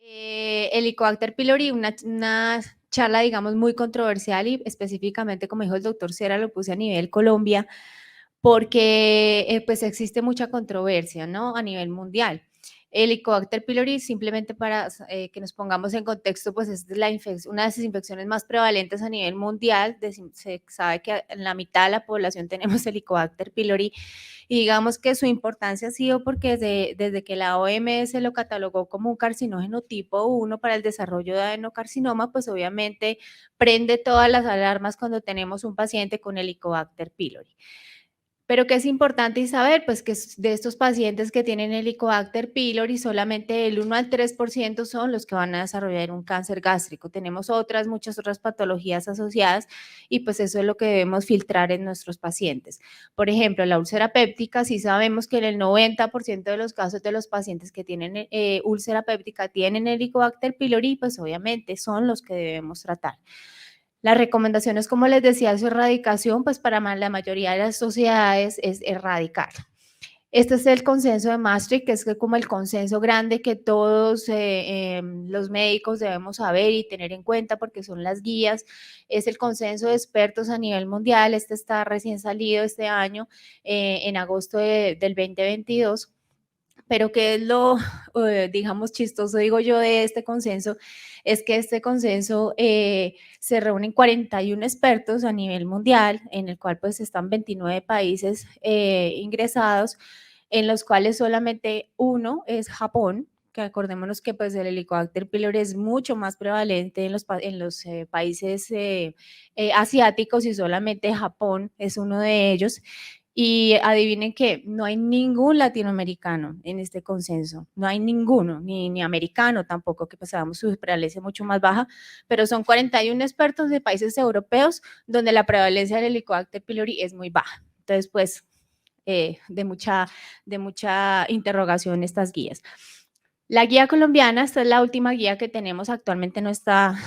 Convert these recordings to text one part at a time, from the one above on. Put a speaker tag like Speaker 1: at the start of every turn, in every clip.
Speaker 1: Helicobacter pylori, una charla, digamos, muy controversial y específicamente, como dijo el doctor Cera, lo puse a nivel Colombia, porque pues existe mucha controversia, ¿no? A nivel mundial. Helicobacter pylori, simplemente para que nos pongamos en contexto, pues es una de las infecciones más prevalentes a nivel mundial. Se sabe que en la mitad de la población tenemos Helicobacter pylori y digamos que su importancia ha sido porque desde que la OMS lo catalogó como un carcinógeno tipo 1 para el desarrollo de adenocarcinoma, pues obviamente prende todas las alarmas cuando tenemos un paciente con Helicobacter pylori. Pero ¿qué es importante saber? Pues que de estos pacientes que tienen Helicobacter pylori, solamente el 1 al 3% son los que van a desarrollar un cáncer gástrico. Tenemos muchas otras patologías asociadas y pues eso es lo que debemos filtrar en nuestros pacientes. Por ejemplo, la úlcera péptica, sí sabemos que en el 90% de los casos de los pacientes que tienen úlcera péptica tienen Helicobacter pylori, pues obviamente son los que debemos tratar. Las recomendaciones, como les decía, su erradicación, pues para la mayoría de las sociedades es erradicar. Este es el consenso de Maastricht, que es como el consenso grande que todos los médicos debemos saber y tener en cuenta porque son las guías. Es el consenso de expertos a nivel mundial. Este está recién salido este año, en agosto del 2022. Pero qué es lo, digamos, chistoso, digo yo, de este consenso, es que este consenso se reúnen 41 expertos a nivel mundial, en el cual pues están 29 países ingresados, en los cuales solamente uno es Japón, que acordémonos que pues el Helicobacter pylori es mucho más prevalente en los países asiáticos y solamente Japón es uno de ellos. Y adivinen que no hay ningún latinoamericano en este consenso, no hay ninguno, ni americano tampoco, que pues sabemos su prevalencia mucho más baja, pero son 41 expertos de países europeos donde la prevalencia del Helicobacter pylori es muy baja. Entonces, pues, de mucha interrogación estas guías. La guía colombiana, esta es la última guía que tenemos, actualmente no está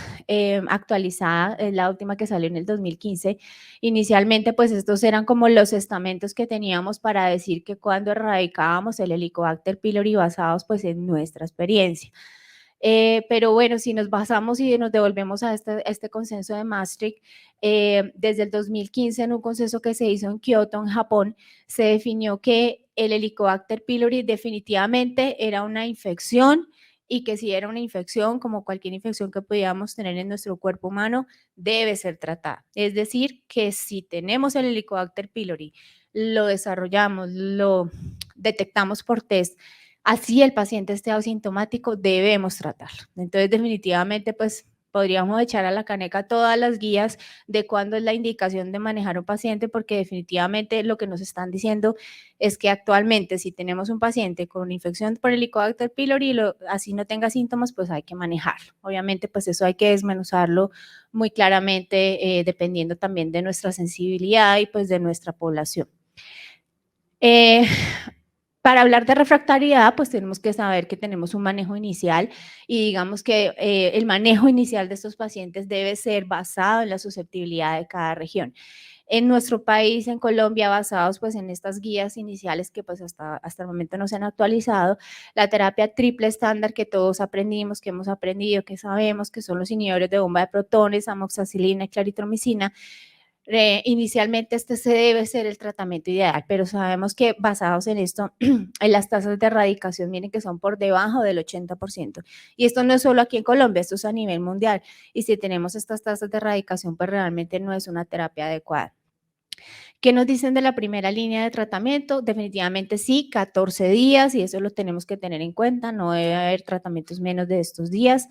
Speaker 1: actualizada, es la última que salió en el 2015. Inicialmente, pues estos eran como los estamentos que teníamos para decir que cuando erradicábamos el Helicobacter pylori basados pues en nuestra experiencia. Pero bueno, si nos basamos y nos devolvemos a este consenso de Maastricht, desde el 2015 en un consenso que se hizo en Kioto, en Japón, se definió que el Helicobacter pylori definitivamente era una infección y que si era una infección, como cualquier infección que pudiéramos tener en nuestro cuerpo humano, debe ser tratada. Es decir, que si tenemos el Helicobacter pylori, lo desarrollamos, lo detectamos por test, así el paciente esté asintomático, debemos tratarlo. Entonces, definitivamente, pues podríamos echar a la caneca todas las guías de cuándo es la indicación de manejar un paciente, porque definitivamente lo que nos están diciendo es que actualmente si tenemos un paciente con infección por Helicobacter pylori, así no tenga síntomas, pues hay que manejarlo. Obviamente, pues eso hay que desmenuzarlo muy claramente, dependiendo también de nuestra sensibilidad y pues de nuestra población. Para hablar de refractariedad, pues tenemos que saber que tenemos un manejo inicial y digamos que el manejo inicial de estos pacientes debe ser basado en la susceptibilidad de cada región. En nuestro país, en Colombia, basados pues en estas guías iniciales que pues hasta el momento no se han actualizado, la terapia triple estándar que todos aprendimos, que hemos aprendido, que sabemos que son los inhibidores de bomba de protones, amoxicilina y claritromicina. Inicialmente se debe ser el tratamiento ideal, pero sabemos que basados en esto, en las tasas de erradicación, miren que son por debajo del 80%. Y esto no es solo aquí en Colombia, esto es a nivel mundial. Y si tenemos estas tasas de erradicación, pues realmente no es una terapia adecuada. ¿Qué nos dicen de la primera línea de tratamiento? Definitivamente sí, 14 días y eso lo tenemos que tener en cuenta, no debe haber tratamientos menos de estos días.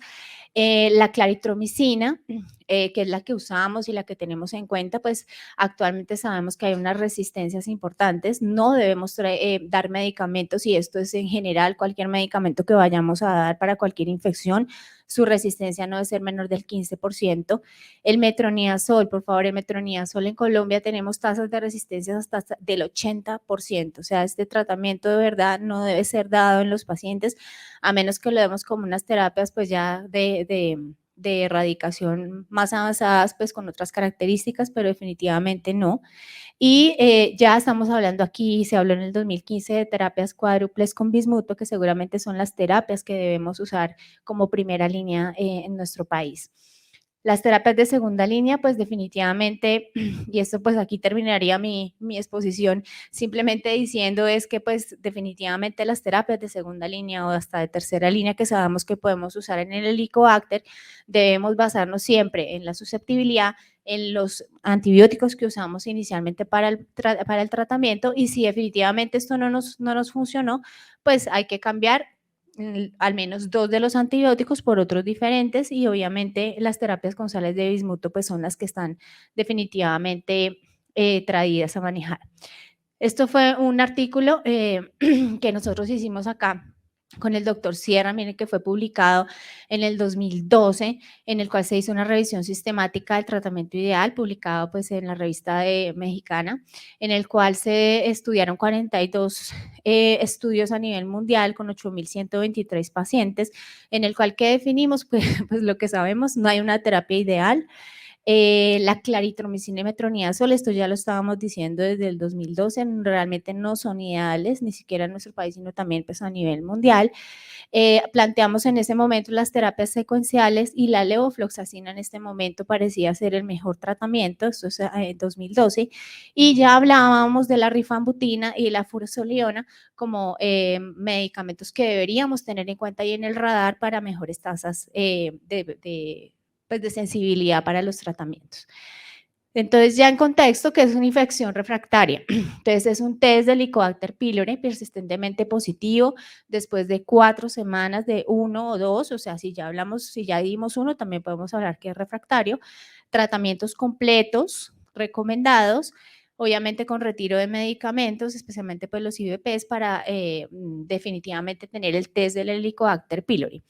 Speaker 1: La claritromicina, que es la que usamos y la que tenemos en cuenta, pues actualmente sabemos que hay unas resistencias importantes, no debemos dar medicamentos y esto es en general cualquier medicamento que vayamos a dar para cualquier infección, su resistencia no debe ser menor del 15%. El metronidazol, por favor, el metronidazol en Colombia tenemos tasas de resistencia hasta del 80%, o sea, este tratamiento de verdad no debe ser dado en los pacientes a menos que lo demos como unas terapias pues ya de erradicación más avanzadas, pues con otras características, pero definitivamente no. Y ya estamos hablando aquí, se habló en el 2015 de terapias cuádruples con bismuto, que seguramente son las terapias que debemos usar como primera línea en nuestro país. Las terapias de segunda línea, pues definitivamente, y esto pues aquí terminaría mi exposición, simplemente diciendo es que pues definitivamente las terapias de segunda línea o hasta de tercera línea que sabemos que podemos usar en el Helicobacter, debemos basarnos siempre en la susceptibilidad, en los antibióticos que usamos inicialmente para el tratamiento, y si definitivamente esto no nos funcionó, pues hay que cambiar al menos 2 de los antibióticos por otros diferentes, y obviamente las terapias con sales de bismuto pues son las que están definitivamente traídas a manejar. Esto fue un artículo que nosotros hicimos acá con el doctor Sierra, miren que fue publicado en el 2012, en el cual se hizo una revisión sistemática del tratamiento ideal, publicado pues en la revista mexicana, en el cual se estudiaron 42 estudios a nivel mundial con 8.123 pacientes, en el cual que definimos, pues lo que sabemos, no hay una terapia ideal. La claritromicina y metronidazol, esto ya lo estábamos diciendo desde el 2012, realmente no son ideales, ni siquiera en nuestro país, sino también pues a nivel mundial. Planteamos en ese momento las terapias secuenciales y la levofloxacina en este momento parecía ser el mejor tratamiento, esto es en 2012, y ya hablábamos de la rifabutina y la furosemide como medicamentos que deberíamos tener en cuenta y en el radar para mejores tasas pues de sensibilidad para los tratamientos. Entonces, ya en contexto, ¿qué es una infección refractaria? Entonces, es un test de Helicobacter pylori persistentemente positivo después de 4 semanas de 1 o 2, o sea, si ya hablamos, si ya dimos 1, también podemos hablar que es refractario. Tratamientos completos recomendados, obviamente con retiro de medicamentos, especialmente pues los IVPs, para definitivamente tener el test del Helicobacter pylori.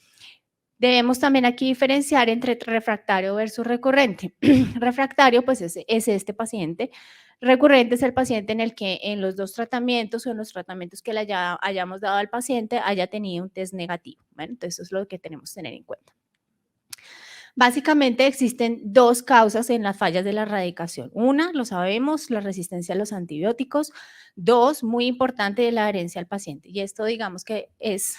Speaker 1: Debemos también aquí diferenciar entre refractario versus recurrente. Refractario, pues es este paciente. Recurrente es el paciente en el que en los 2 tratamientos o en los tratamientos que le hayamos dado al paciente haya tenido un test negativo. Bueno, entonces eso es lo que tenemos que tener en cuenta. Básicamente existen 2 causas en las fallas de la erradicación. Una, lo sabemos, la resistencia a los antibióticos. 2, muy importante, la adherencia al paciente. Y esto digamos que es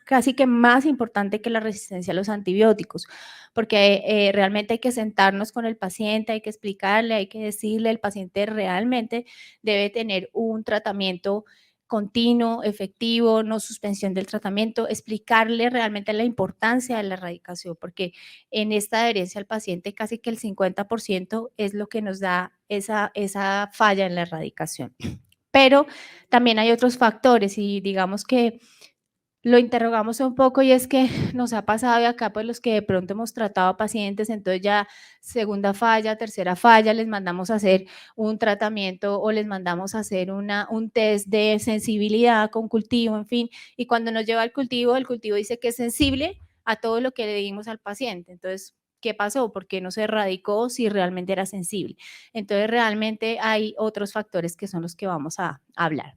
Speaker 1: casi que más importante que la resistencia a los antibióticos, porque realmente hay que sentarnos con el paciente, hay que explicarle, hay que decirle, el paciente realmente debe tener un tratamiento continuo, efectivo, no suspensión del tratamiento, explicarle realmente la importancia de la erradicación, porque en esta adherencia al paciente casi que el 50% es lo que nos da esa falla en la erradicación. Pero también hay otros factores y digamos que lo interrogamos un poco, y es que nos ha pasado, y acá pues los que de pronto hemos tratado a pacientes, entonces ya segunda falla, tercera falla, les mandamos a hacer un tratamiento o les mandamos a hacer un test de sensibilidad con cultivo, en fin, y cuando nos lleva el cultivo dice que es sensible a todo lo que le dimos al paciente. Entonces, ¿qué pasó? ¿Por qué no se erradicó si realmente era sensible? Entonces, realmente hay otros factores que son los que vamos a hablar.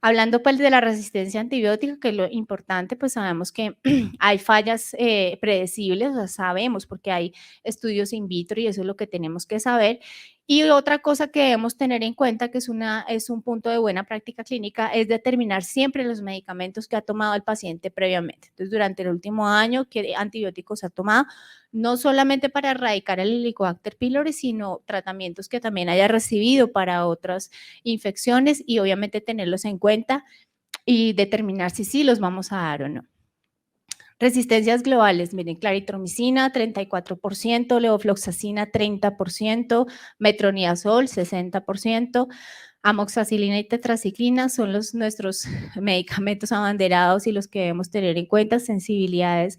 Speaker 1: Hablando pues de la resistencia antibiótica, que es lo importante, pues sabemos que hay fallas predecibles, o sea, sabemos porque hay estudios in vitro y eso es lo que tenemos que saber. Y otra cosa que debemos tener en cuenta, que es un punto de buena práctica clínica, es determinar siempre los medicamentos que ha tomado el paciente previamente. Entonces, durante el último año, ¿qué antibióticos ha tomado? No solamente para erradicar el Helicobacter pylori, sino tratamientos que también haya recibido para otras infecciones, y obviamente tenerlos en cuenta y determinar si sí los vamos a dar o no. Resistencias globales, miren, claritromicina 34%, levofloxacina 30%, metronidazol 60%, amoxicilina y tetraciclina son nuestros medicamentos abanderados y los que debemos tener en cuenta, resistencias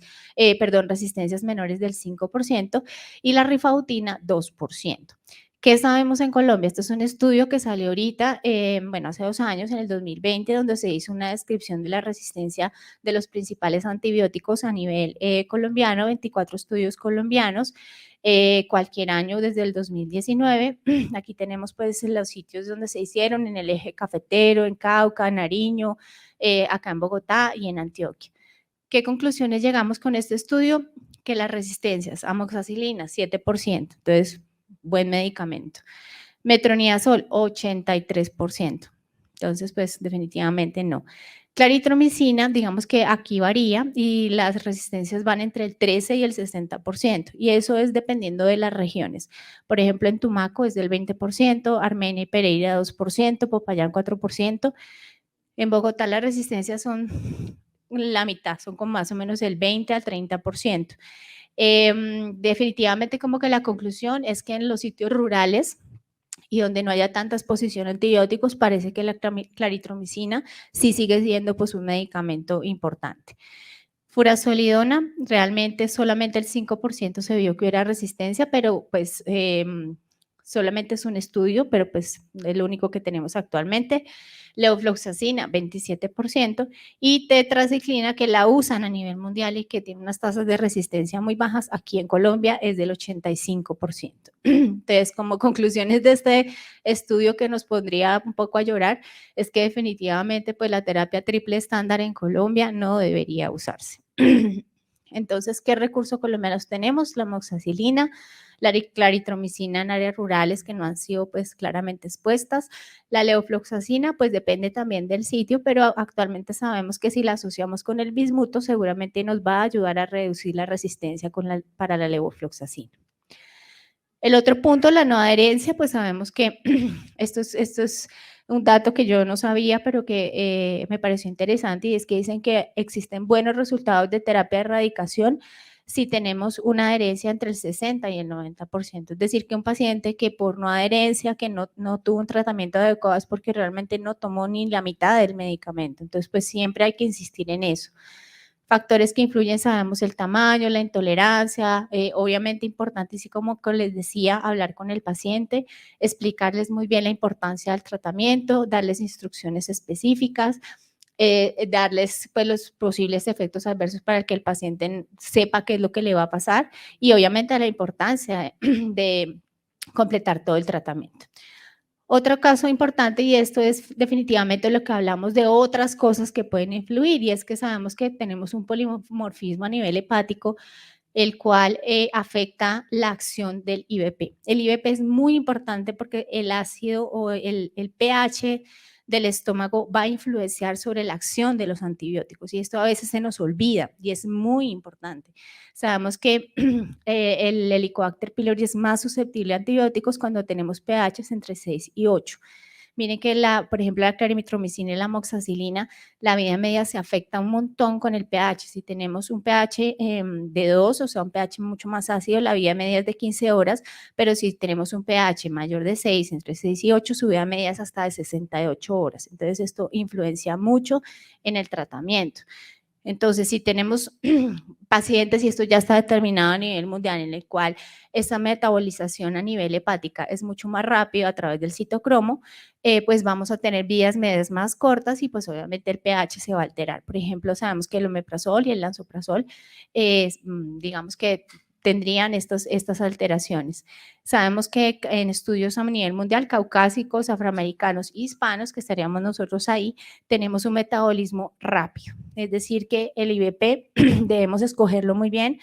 Speaker 1: menores del 5%, y la rifabutina 2%. ¿Qué sabemos en Colombia? Esto es un estudio que salió ahorita, hace 2 años, en el 2020, donde se hizo una descripción de la resistencia de los principales antibióticos a nivel colombiano, 24 estudios colombianos, cualquier año desde el 2019. Aquí tenemos pues los sitios donde se hicieron, en el eje cafetero, en Cauca, Nariño, acá en Bogotá y en Antioquia. ¿Qué conclusiones llegamos con este estudio? Que las resistencias, amoxicilina, 7%, entonces, buen medicamento. Metronidazol, 83%. Entonces, pues definitivamente no. Claritromicina, digamos que aquí varía y las resistencias van entre el 13 y el 60%, y eso es dependiendo de las regiones. Por ejemplo, en Tumaco es del 20%, Armenia y Pereira 2%, Popayán 4%. En Bogotá las resistencias son la mitad, son con más o menos el 20 al 30%. Definitivamente como que la conclusión es que en los sitios rurales y donde no haya tanta exposición a antibióticos, parece que la claritromicina sí sigue siendo pues un medicamento importante. Furazolidona, realmente solamente el 5% se vio que hubiera resistencia, pero pues solamente es un estudio, pero pues es lo único que tenemos actualmente. Levofloxacina, 27%, y tetraciclina, que la usan a nivel mundial y que tiene unas tasas de resistencia muy bajas, aquí en Colombia es del 85%. Entonces, como conclusiones de este estudio que nos pondría un poco a llorar, es que definitivamente pues la terapia triple estándar en Colombia no debería usarse. Entonces, ¿qué recursos colombianos tenemos? La amoxicilina, la claritromicina en áreas rurales que no han sido pues claramente expuestas. La levofloxacina pues depende también del sitio, pero actualmente sabemos que si la asociamos con el bismuto seguramente nos va a ayudar a reducir la resistencia para la levofloxacina. El otro punto, la no adherencia, pues sabemos que esto es un dato que yo no sabía, pero que me pareció interesante, y es que dicen que existen buenos resultados de terapia de erradicación si tenemos una adherencia entre el 60 y el 90%. Es decir, que un paciente que por no adherencia, que no tuvo un tratamiento adecuado, es porque realmente no tomó ni la mitad del medicamento. Entonces, pues siempre hay que insistir en eso. Factores que influyen, sabemos el tamaño, la intolerancia, obviamente importantísimo, como les decía, hablar con el paciente, explicarles muy bien la importancia del tratamiento, darles instrucciones específicas, darles pues los posibles efectos adversos para que el paciente sepa qué es lo que le va a pasar, y obviamente la importancia de completar todo el tratamiento. Otro caso importante, y esto es definitivamente lo que hablamos de otras cosas que pueden influir, y es que sabemos que tenemos un polimorfismo a nivel hepático, el cual afecta la acción del IBP. El IBP es muy importante porque el ácido o el pH del estómago va a influenciar sobre la acción de los antibióticos, y esto a veces se nos olvida y es muy importante. Sabemos que el Helicobacter pylori es más susceptible a antibióticos cuando tenemos pHs entre 6 y 8. Miren que, por ejemplo, la claritromicina y la amoxicilina, la vida media se afecta un montón con el pH. Si tenemos un pH de 2, o sea, un pH mucho más ácido, la vida media es de 15 horas, pero si tenemos un pH mayor de 6, entre 6 y 8, su vida media es hasta de 68 horas. Entonces, esto influencia mucho en el tratamiento. Entonces, si tenemos pacientes, y esto ya está determinado a nivel mundial, en el cual esa metabolización a nivel hepática es mucho más rápido a través del citocromo, pues vamos a tener vidas medias más cortas, y pues obviamente el pH se va a alterar. Por ejemplo, sabemos que el omeprazol y el lansoprazol, digamos que tendrían estas alteraciones. Sabemos que en estudios a nivel mundial, caucásicos, afroamericanos, hispanos, que estaríamos nosotros ahí, tenemos un metabolismo rápido. Es decir, que el IBP debemos escogerlo muy bien,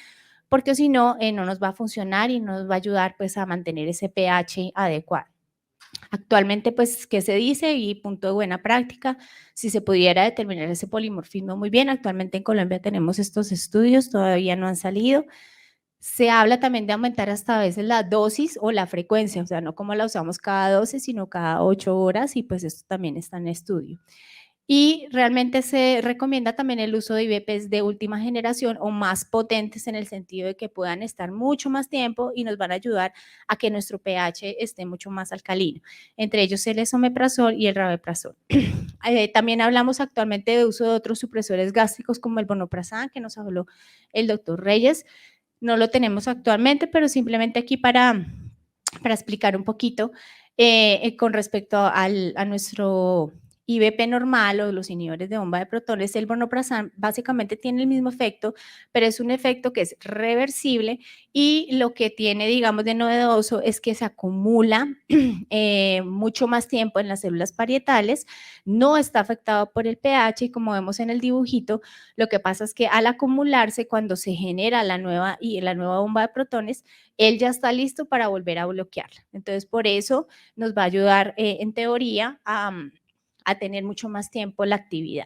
Speaker 1: porque si no, no nos va a funcionar y no nos va a ayudar pues a mantener ese pH adecuado. Actualmente, pues, ¿qué se dice? Y punto de buena práctica, si se pudiera determinar ese polimorfismo muy bien. Actualmente en Colombia tenemos estos estudios, todavía no han salido. Se habla también de aumentar hasta a veces la dosis o la frecuencia, o sea, no como la usamos cada 12, sino cada 8 horas, y pues esto también está en estudio. Y realmente se recomienda también el uso de IBPs de última generación o más potentes, en el sentido de que puedan estar mucho más tiempo y nos van a ayudar a que nuestro pH esté mucho más alcalino. Entre ellos el esomeprazol y el rabeprazol. También hablamos actualmente de uso de otros supresores gástricos como el vonoprazan, que nos habló el doctor Reyes. No lo tenemos actualmente, pero simplemente aquí para explicar un poquito con respecto a nuestro IBP normal o los inhibidores de bomba de protones, el vonoprazan básicamente tiene el mismo efecto, pero es un efecto que es reversible y lo que tiene, digamos, de novedoso es que se acumula mucho más tiempo en las células parietales, no está afectado por el pH y como vemos en el dibujito, lo que pasa es que al acumularse, cuando se genera la nueva bomba de protones, él ya está listo para volver a bloquearla. Entonces, por eso nos va a ayudar en teoría a tener mucho más tiempo la actividad.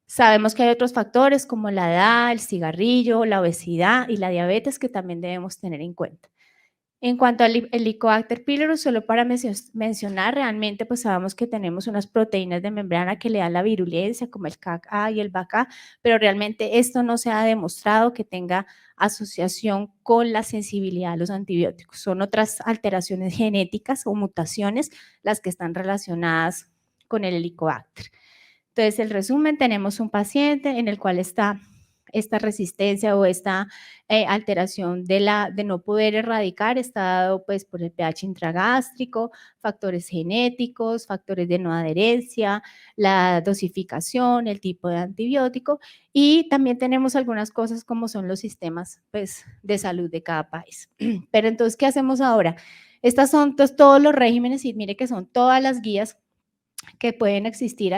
Speaker 1: Sabemos que hay otros factores como la edad, el cigarrillo, la obesidad y la diabetes que también debemos tener en cuenta. En cuanto al Helicobacter pylori, solo para mencionar, realmente pues sabemos que tenemos unas proteínas de membrana que le dan la virulencia, como el CAC-A y el BAC-A, pero realmente esto no se ha demostrado que tenga asociación con la sensibilidad a los antibióticos. Son otras alteraciones genéticas o mutaciones las que están relacionadas con el Helicobacter. Entonces, el resumen, tenemos un paciente en el cual está esta resistencia o esta alteración de no poder erradicar, está dado pues por el pH intragástrico, factores genéticos, factores de no adherencia, la dosificación, el tipo de antibiótico y también tenemos algunas cosas como son los sistemas pues de salud de cada país. Pero entonces, ¿qué hacemos ahora? Estas son todos los regímenes y mire que son todas las guías que pueden existir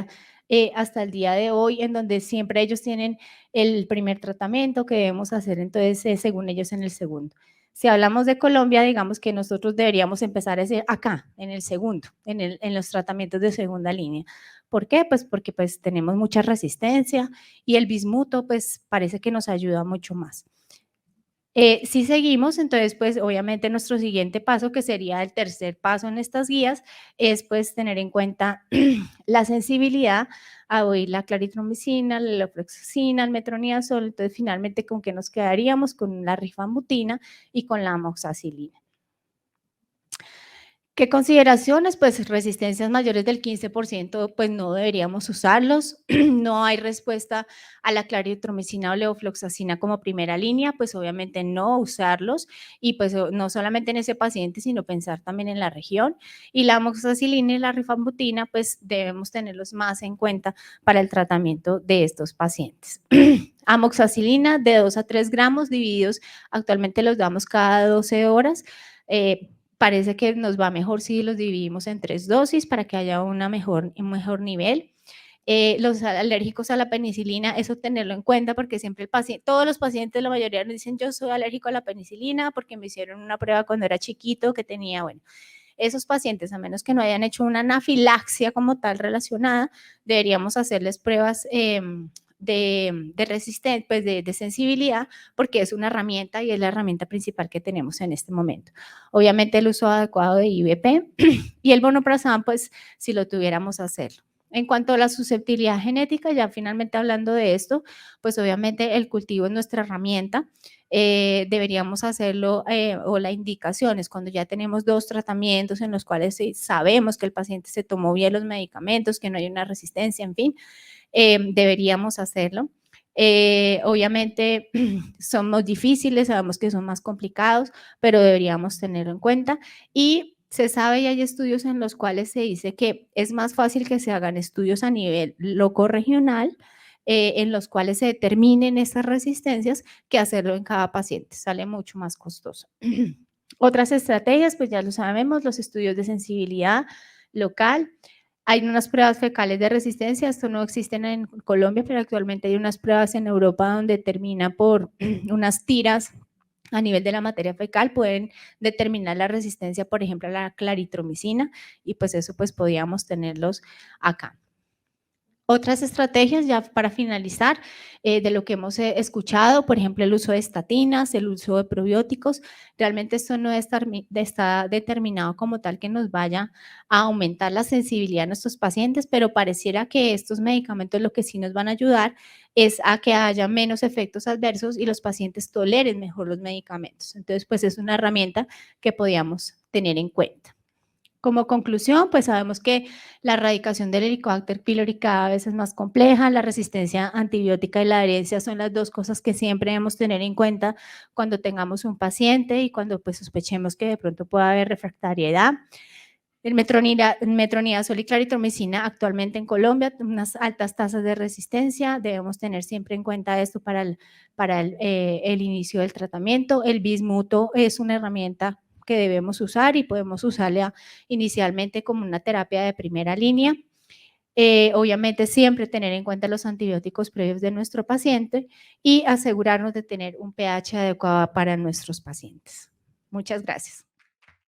Speaker 1: hasta el día de hoy, en donde siempre ellos tienen el primer tratamiento que debemos hacer, entonces, según ellos, en el segundo. Si hablamos de Colombia, digamos que nosotros deberíamos empezar a hacer acá, en el segundo, en los tratamientos de segunda línea. ¿Por qué? Pues porque pues, tenemos mucha resistencia y el bismuto pues parece que nos ayuda mucho más. Si seguimos, entonces, pues obviamente nuestro siguiente paso, que sería el tercer paso en estas guías, es pues tener en cuenta la sensibilidad a oír la claritromicina, la levofloxacina, el metronidazol. Entonces, finalmente, ¿con qué nos quedaríamos? Con la rifamutina y con la amoxicilina. ¿Qué consideraciones? Pues resistencias mayores del 15%, pues no deberíamos usarlos. No hay respuesta a la claritromicina o levofloxacina como primera línea, pues obviamente no usarlos y pues no solamente en ese paciente, sino pensar también en la región. Y la amoxicilina y la rifabutina, pues debemos tenerlos más en cuenta para el tratamiento de estos pacientes. Amoxicilina de 2 a 3 gramos divididos, actualmente los damos cada 12 horas. Parece que nos va mejor si los dividimos en 3 dosis para que haya un mejor nivel. Los alérgicos a la penicilina, eso tenerlo en cuenta porque siempre todos los pacientes, la mayoría nos dicen yo soy alérgico a la penicilina porque me hicieron una prueba cuando era chiquito que tenía, bueno, esos pacientes, a menos que no hayan hecho una anafilaxia como tal relacionada, deberíamos hacerles pruebas de resistencia, pues de sensibilidad, porque es una herramienta y es la herramienta principal que tenemos en este momento. Obviamente el uso adecuado de IBP y el vonoprazan, pues si lo tuviéramos hacerlo. En cuanto a la susceptibilidad genética, ya finalmente hablando de esto, pues obviamente el cultivo es nuestra herramienta. Deberíamos hacerlo o la indicación es cuando ya tenemos 2 tratamientos en los cuales sabemos que el paciente se tomó bien los medicamentos, que no hay una resistencia, en fin, deberíamos hacerlo. Obviamente somos difíciles, sabemos que son más complicados, pero deberíamos tenerlo en cuenta y se sabe y hay estudios en los cuales se dice que es más fácil que se hagan estudios a nivel loco regional en los cuales se determinen esas resistencias que hacerlo en cada paciente, sale mucho más costoso. Otras estrategias, pues ya lo sabemos, los estudios de sensibilidad local. Hay unas pruebas fecales de resistencia, esto no existen en Colombia, pero actualmente hay unas pruebas en Europa donde termina por unas tiras a nivel de la materia fecal, pueden determinar la resistencia, por ejemplo, a la claritromicina, y pues eso pues podíamos tenerlos acá. Otras estrategias, ya para finalizar, de lo que hemos escuchado, por ejemplo, el uso de estatinas, el uso de probióticos, realmente esto no está determinado como tal que nos vaya a aumentar la sensibilidad de nuestros pacientes, pero pareciera que estos medicamentos lo que sí nos van a ayudar es a que haya menos efectos adversos y los pacientes toleren mejor los medicamentos. Entonces, pues es una herramienta que podíamos tener en cuenta. Como conclusión, pues sabemos que la erradicación del Helicobacter pylori cada vez es más compleja, la resistencia antibiótica y la adherencia son las 2 cosas que siempre debemos tener en cuenta cuando tengamos un paciente y cuando pues sospechemos que de pronto pueda haber refractariedad. El metronidazol y claritromicina actualmente en Colombia, unas altas tasas de resistencia, debemos tener siempre en cuenta esto para el inicio del tratamiento. El bismuto es una herramienta que debemos usar y podemos usarla inicialmente como una terapia de primera línea. Obviamente siempre tener en cuenta los antibióticos previos de nuestro paciente y asegurarnos de tener un pH adecuado para nuestros pacientes. Muchas gracias.